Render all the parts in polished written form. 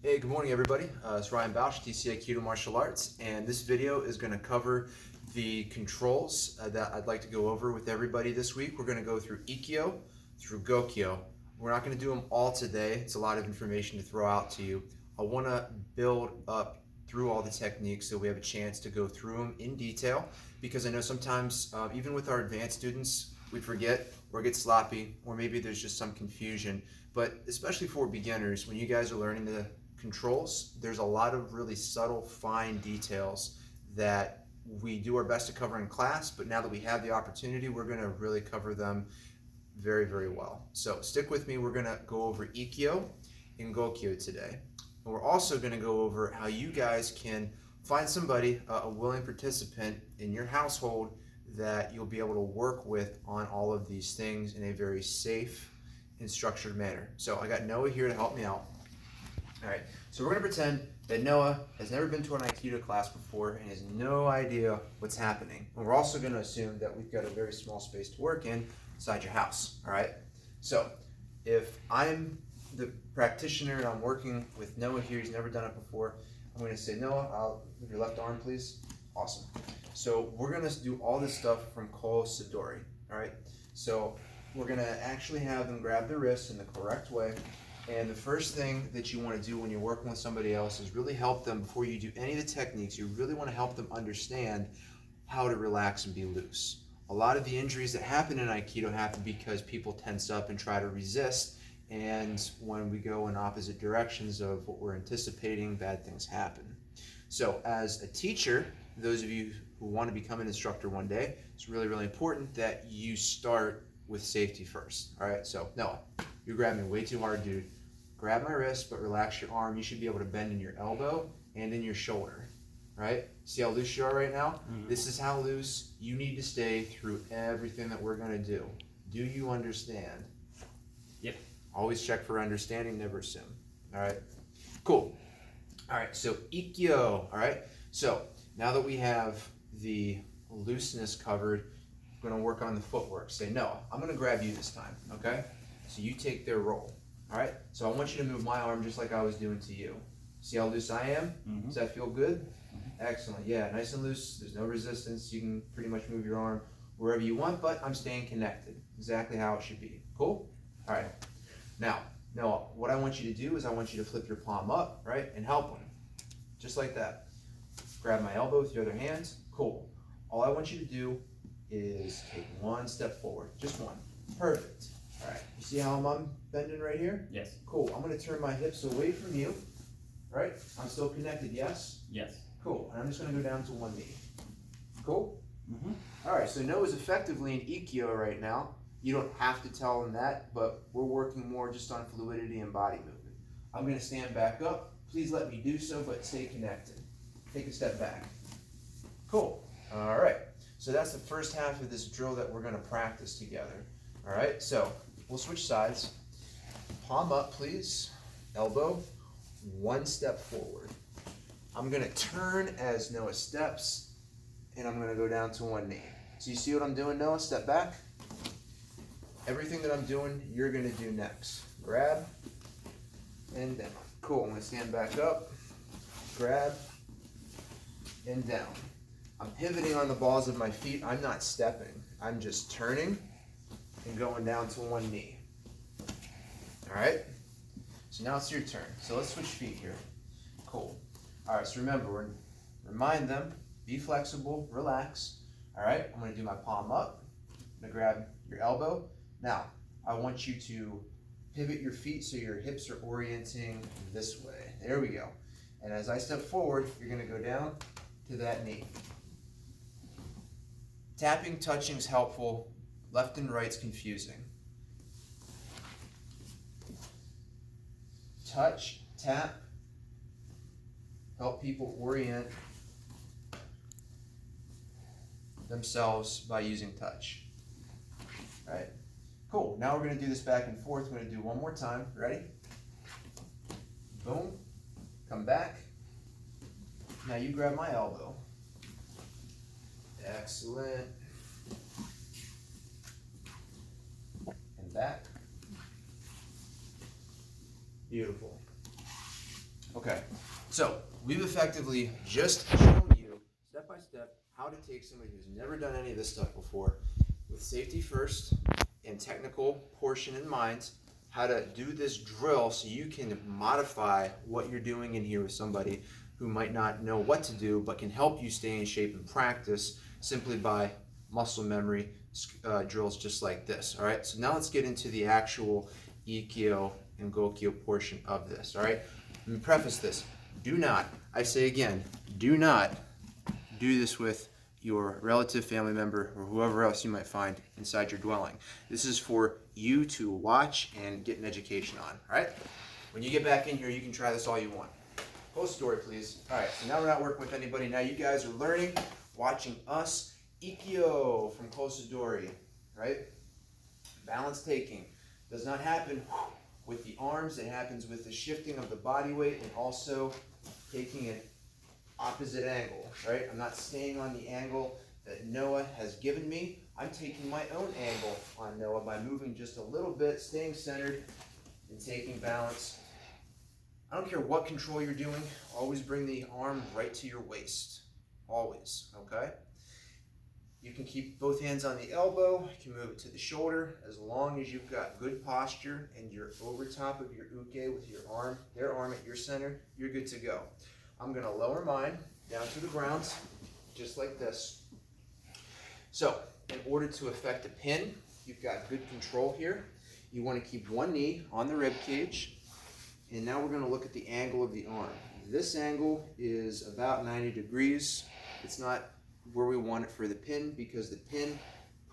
Hey, good morning everybody. It's Ryan Bausch, TCA Keto Martial Arts, and this video is going to cover the controls that I'd like to go over with everybody this week. We're going to go through Ikkyo, through Gokyo. We're not going to do them all today. It's a lot of information to throw out to you. I want to build up through all the techniques so we have a chance to go through them in detail, because I know sometimes even with our advanced students we forget or get sloppy, or maybe there's just some confusion. But especially for beginners, when you guys are learning the controls, there's a lot of really subtle, fine details that we do our best to cover in class, but now that we have the opportunity, we're going to really cover them very, very well. So stick with me. We're going to go over Ikkyo and Gokyo today. And we're also going to go over how you guys can find somebody, a willing participant in your household that you'll be able to work with on all of these things in a very safe and structured manner. So I got Noah here to help me out. All right, so we're going to pretend that Noah has never been to an Aikido class before and has no idea what's happening. And we're also going to assume that we've got a very small space to work in inside your house, all right? So if I'm the practitioner and I'm working with Noah here, he's never done it before, I'm going to say, Noah, with your left arm, please. Awesome. So we're going to do all this stuff from Ko Sidori, all right? So we're going to actually have them grab the wrists in the correct way. And the first thing that you want to do when you're working with somebody else is really help them, before you do any of the techniques, you really want to help them understand how to relax and be loose. A lot of the injuries that happen in Aikido happen because people tense up and try to resist, and when we go in opposite directions of what we're anticipating, bad things happen. So as a teacher, those of you who want to become an instructor one day, it's really, really important that you start with safety first. All right, so Noah, you grabbed me way too hard, dude. Grab my wrist, but relax your arm. You should be able to bend in your elbow and in your shoulder, right? See how loose you are right now? Mm-hmm. This is how loose you need to stay through everything that we're going to do. Do you understand? Yep. Always check for understanding, never assume. All right? Cool. All right, so Ikkyo, all right? So now that we have the looseness covered, we're going to work on the footwork. Say, no, I'm going to grab you this time, okay? So you take their roll, all right? So I want you to move my arm just like I was doing to you. See how loose I am? Mm-hmm. Does that feel good? Mm-hmm. Excellent. Yeah, nice and loose. There's no resistance. You can pretty much move your arm wherever you want, but I'm staying connected. Exactly how it should be. Cool? All right. Now, what I want you to do is I want you to flip your palm up, right, and help them. Just like that. Grab my elbow with your other hand. Cool. All I want you to do is take one step forward. Just one. Perfect. All right. You see how I'm bending right here? Yes. Cool. I'm going to turn my hips away from you. Right? I'm still connected, yes? Yes. Cool. And I'm just going to go down to one knee. Cool? Mm-hmm. All right. So Noah's effectively in Ikkyo right now. You don't have to tell him that, but we're working more just on fluidity and body movement. I'm going to stand back up. Please let me do so, but stay connected. Take a step back. Cool. All right. So that's the first half of this drill that we're going to practice together. All right. So we'll switch sides. Palm up, please. Elbow. One step forward. I'm going to turn as Noah steps, and I'm going to go down to one knee. So you see what I'm doing, Noah? Step back. Everything that I'm doing, you're going to do next. Grab and down. Cool. I'm going to stand back up. Grab and down. I'm pivoting on the balls of my feet. I'm not stepping. I'm just turning and going down to one knee. All right? So now it's your turn. So let's switch feet here. Cool. All right, so remember, remind them, be flexible, relax. All right, I'm going to do my palm up. I'm going to grab your elbow. Now, I want you to pivot your feet so your hips are orienting this way. There we go. And as I step forward, you're going to go down to that knee. Tapping, touching is helpful. Left and right's confusing. Touch, tap, help people orient themselves by using touch. All right, cool. Now we're going to do this back and forth. We're going to do one more time. Ready? Boom. Come back. Now you grab my elbow. Excellent. And back. Beautiful. Okay, so we've effectively just shown you step by step how to take somebody who's never done any of this stuff before, with safety first and technical portion in mind, how to do this drill so you can modify what you're doing in here with somebody who might not know what to do but can help you stay in shape and practice simply by muscle memory drills just like this. All right, so now let's get into the actual Ikkyo and Gokyo portion of this. All right, let me preface this. Do not, I say again, do not do this with your relative, family member, or whoever else you might find inside your dwelling. This is for you to watch and get an education on. All right, when you get back in here, you can try this all you want. Post story, please. All right, so now we're not working with anybody. Now you guys are learning, watching us. Ikkyo from Kosadori, right? Balance taking does not happen with the arms. It happens with the shifting of the body weight and also taking an opposite angle, right? I'm not staying on the angle that Noah has given me. I'm taking my own angle on Noah by moving just a little bit, staying centered, and taking balance. I don't care what control you're doing, always bring the arm right to your waist. Always, okay? You can keep both hands on the elbow, you can move it to the shoulder, as long as you've got good posture and you're over top of your uke with your arm, their arm at your center, you're good to go. I'm gonna lower mine down to the ground, just like this. So, in order to affect a pin, you've got good control here. You wanna keep one knee on the rib cage, and now we're gonna look at the angle of the arm. This angle is about 90 degrees. It's not where we want it for the pin because the pin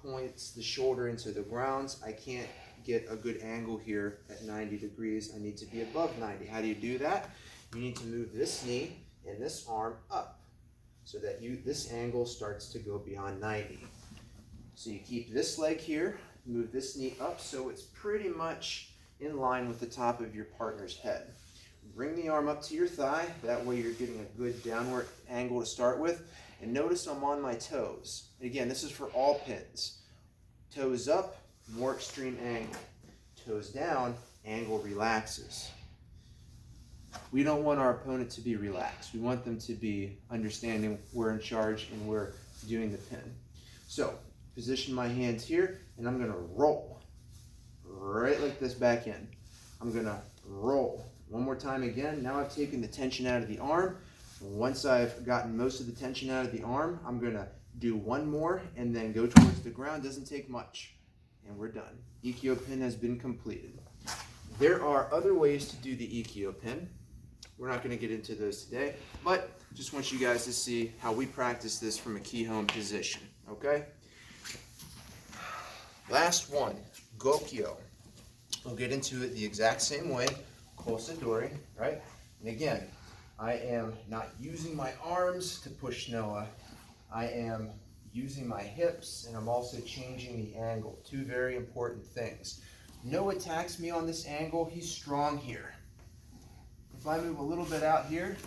points the shoulder into the ground. I can't get a good angle here at 90 degrees. I need to be above 90. How do you do that? You need to move this knee and this arm up so that this angle starts to go beyond 90. So you keep this leg here, move this knee up so it's pretty much in line with the top of your partner's head. Bring the arm up to your thigh. That way you're getting a good downward angle to start with. And notice I'm on my toes. Again, this is for all pins. Toes up, more extreme angle. Toes down, angle relaxes. We don't want our opponent to be relaxed. We want them to be understanding we're in charge and we're doing the pin. So, position my hands here, and I'm gonna roll. Right like this back in. I'm gonna roll. One more time again. Now I've taken the tension out of the arm. Once I've gotten most of the tension out of the arm, I'm gonna do one more and then go towards the ground. Doesn't take much. And we're done. Ikkyo pin has been completed. There are other ways to do the Ikkyo pin. We're not gonna get into those today, but just want you guys to see how we practice this from a key home position, okay? Last one, Gokyo. We'll get into it the exact same way, Kosadori, right? And again, I am not using my arms to push Noah. I am using my hips, and I'm also changing the angle. Two very important things. Noah attacks me on this angle, he's strong here. If I move a little bit out here,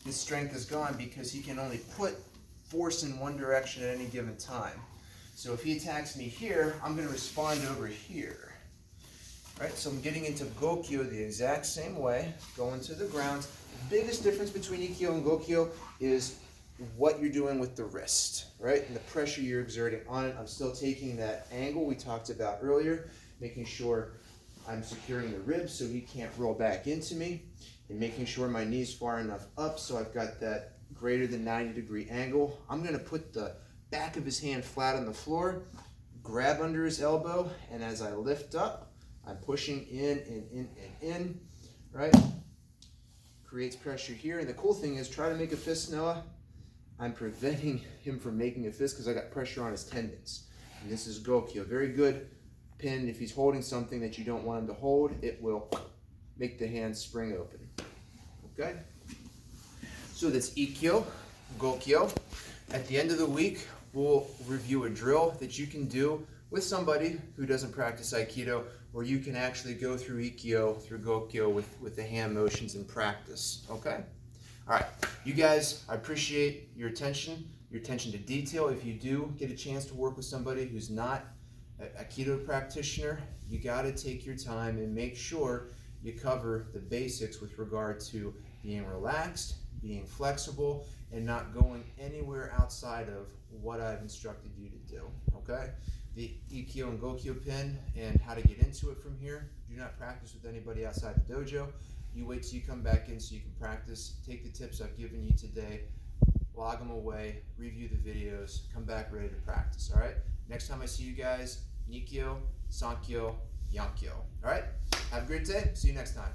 his strength is gone because he can only put force in one direction at any given time. So if he attacks me here, I'm going to respond over here. Right, so I'm getting into Gokyo the exact same way, going to the ground. The biggest difference between Ikkyo and Gokyo is what you're doing with the wrist, right? And the pressure you're exerting on it. I'm still taking that angle we talked about earlier, making sure I'm securing the ribs so he can't roll back into me, and making sure my knee's far enough up so I've got that greater than 90-degree angle. I'm going to put the back of his hand flat on the floor, grab under his elbow, and as I lift up, I'm pushing in and in and in, right? Creates pressure here. And the cool thing is, try to make a fist, Noah. I'm preventing him from making a fist because I got pressure on his tendons. And this is Gokyo. Very good pin. If he's holding something that you don't want him to hold, it will make the hand spring open. Okay? So that's Ikkyo, Gokyo. At the end of the week, we'll review a drill that you can do with somebody who doesn't practice Aikido, where you can actually go through Ikkyo, through Gokyo with the hand motions and practice, okay? All right, you guys, I appreciate your attention to detail. If you do get a chance to work with somebody who's not an Aikido practitioner, you gotta take your time and make sure you cover the basics with regard to being relaxed, being flexible, and not going anywhere outside of what I've instructed you to do, okay? The Ikkyo and Gokyo pin and how to get into it from here. Do not practice with anybody outside the dojo. You wait till you come back in so you can practice. Take the tips I've given you today, log them away, review the videos, come back ready to practice, all right? Next time I see you guys, Ikkyo, Sankyo, Yankyo, all right? Have a great day. See you next time.